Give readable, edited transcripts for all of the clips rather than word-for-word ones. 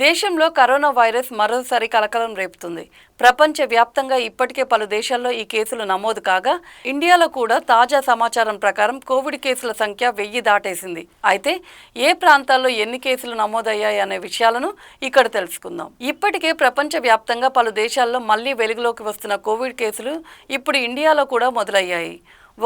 దేశంలో corona virus మరోసారి కలకలం రేపుతుంది. ప్రపంచవ్యాప్తంగా ఇప్పటికే పలు దేశాల్లో ఈ కేసులు నమోదు కాగా, ఇండియాలో కూడా తాజా సమాచారం ప్రకారం కోవిడ్ కేసుల సంఖ్య 1000 దాటేసింది. అయితే ఏ ప్రాంతాల్లో ఎన్ని కేసులు నమోదయ్యాయి అనే విషయాలను ఇక్కడ తెలుసుకుందాం. ఇప్పటికే ప్రపంచవ్యాప్తంగా పలు దేశాల్లో మళ్లీ వెలుగులోకి వస్తున్న కోవిడ్ కేసులు ఇప్పుడు ఇండియాలో కూడా మొదలయ్యాయి.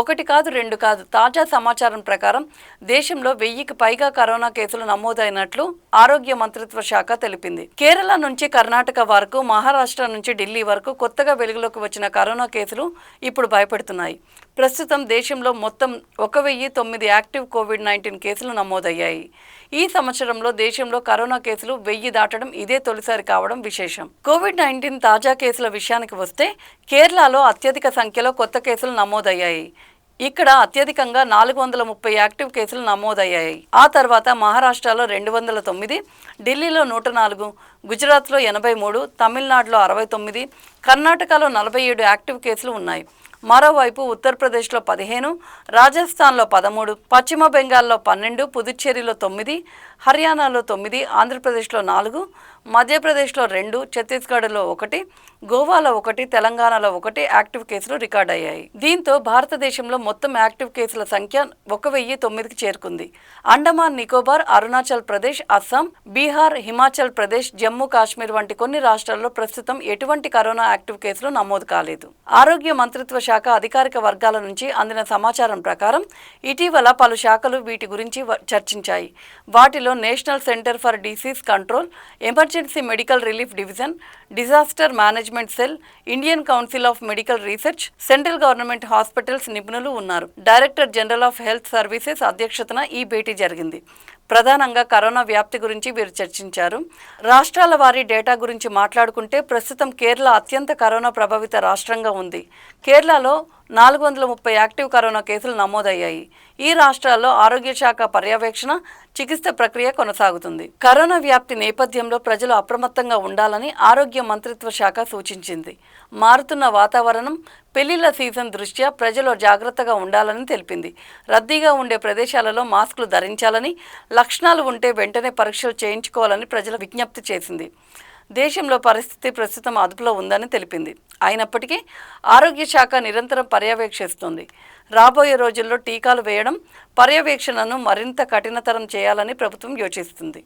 ఒకటి కాదు రెండు కాదు, తాజా సమాచారం ప్రకారం దేశంలో 1000కి పైగా కరోనా కేసులు నమోదైనట్లు ఆరోగ్య మంత్రిత్వ శాఖ తెలిపింది. కేరళ నుంచి కర్ణాటక వరకు, మహారాష్ట్ర నుంచి ఢిల్లీ వరకు కొత్తగా వెలుగులోకి వచ్చిన కరోనా కేసులు ఇప్పుడు భయపెడుతున్నాయి. ప్రస్తుతం దేశంలో మొత్తం 1009 యాక్టివ్ కోవిడ్-19 కేసులు నమోదయ్యాయి. ఈ సంవత్సరంలో దేశంలో కరోనా కేసులు 1000 దాటడం ఇదే తొలిసారి కావడం విశేషం. కోవిడ్-19 తాజా కేసుల విషయానికి వస్తే కేరళలో అత్యధిక సంఖ్యలో కొత్త కేసులు నమోదయ్యాయి. ఇక్కడ అత్యధికంగా 430 యాక్టివ్ కేసులు నమోదయ్యాయి. ఆ తర్వాత మహారాష్ట్రలో 209, ఢిల్లీలో 104, గుజరాత్లో 83, తమిళనాడులో 69, కర్ణాటకలో 47 యాక్టివ్ కేసులు ఉన్నాయి. మరోవైపు ఉత్తరప్రదేశ్లో 15, రాజస్థాన్లో 13, పశ్చిమ బెంగాల్లో 12, పుదుచ్చేరిలో 9, హర్యానాలో 9, ఆంధ్రప్రదేశ్లో 4, మధ్యప్రదేశ్లో 2, ఛత్తీస్గఢ్లో 1, గోవాలో 1, తెలంగాణలో 1 యాక్టివ్ కేసులు రికార్డయ్యాయి. దీంతో భారతదేశంలో మొత్తం యాక్టివ్ కేసుల సంఖ్య 1009కి చేరుకుంది. అండమాన్ నికోబార్, అరుణాచల్ ప్రదేశ్, అస్సాం, బీహార్, హిమాచల్ ప్రదేశ్, జమ్మూ కాశ్మీర్ వంటి కొన్ని రాష్ట్రాల్లో ప్రస్తుతం ఎటువంటి కరోనా యాక్టివ్ కేసులు నమోదు కాలేదు. ఆరోగ్య మంత్రిత్వ శాఖ అధికారిక వర్గాల నుంచి అందిన సమాచారం ప్రకారం ఇటీవల పలు శాఖలు వీటి గురించి చర్చించాయి. వాటిలో national centre for disease control, emergency medical relief division, disaster management cell, Indian council of medical research, central government hospitals నిపుణులు ఉన్నారు. Director general of health services అధ్యక్షతన ఈ భేటీ జరిగింది. ప్రధానంగా కరోనా వ్యాప్తి గురించి వీరు చర్చించారు. రాష్ట్రాల వారీ డేటా గురించి మాట్లాడుకుంటే ప్రస్తుతం కేరళ అత్యంత కరోనా ప్రభావిత రాష్ట్రంగా ఉంది. కేరళలో 430 యాక్టివ్ కరోనా కేసులు నమోదయ్యాయి. ఈ రాష్ట్రాల్లో ఆరోగ్య శాఖ పర్యవేక్షణ, చికిత్స ప్రక్రియ కొనసాగుతుంది. కరోనా వ్యాప్తి నేపథ్యంలో ప్రజలు అప్రమత్తంగా ఉండాలని ఆరోగ్య మంత్రిత్వ శాఖ సూచించింది. మారుతున్న వాతావరణం, పెళ్లిళ్ల సీజన్ దృష్ట్యా ప్రజలు జాగ్రత్తగా ఉండాలని తెలిపింది. రద్దీగా ఉండే ప్రదేశాలలో మాస్కులు ధరించాలని, లక్షణాలు ఉంటే వెంటనే పరీక్షలు చేయించుకోవాలని ప్రజలకు విజ్ఞప్తి చేసింది. దేశంలో పరిస్థితి ప్రస్తుతం అదుపులో ఉందని తెలిపింది. అయినప్పటికీ ఆరోగ్య శాఖ నిరంతరం పర్యవేక్షిస్తుంది. రాబోయే రోజుల్లో టీకాలు వేయడం, పర్యవేక్షణను మరింత కఠినతరం చేయాలని ప్రభుత్వం యోచిస్తుంది.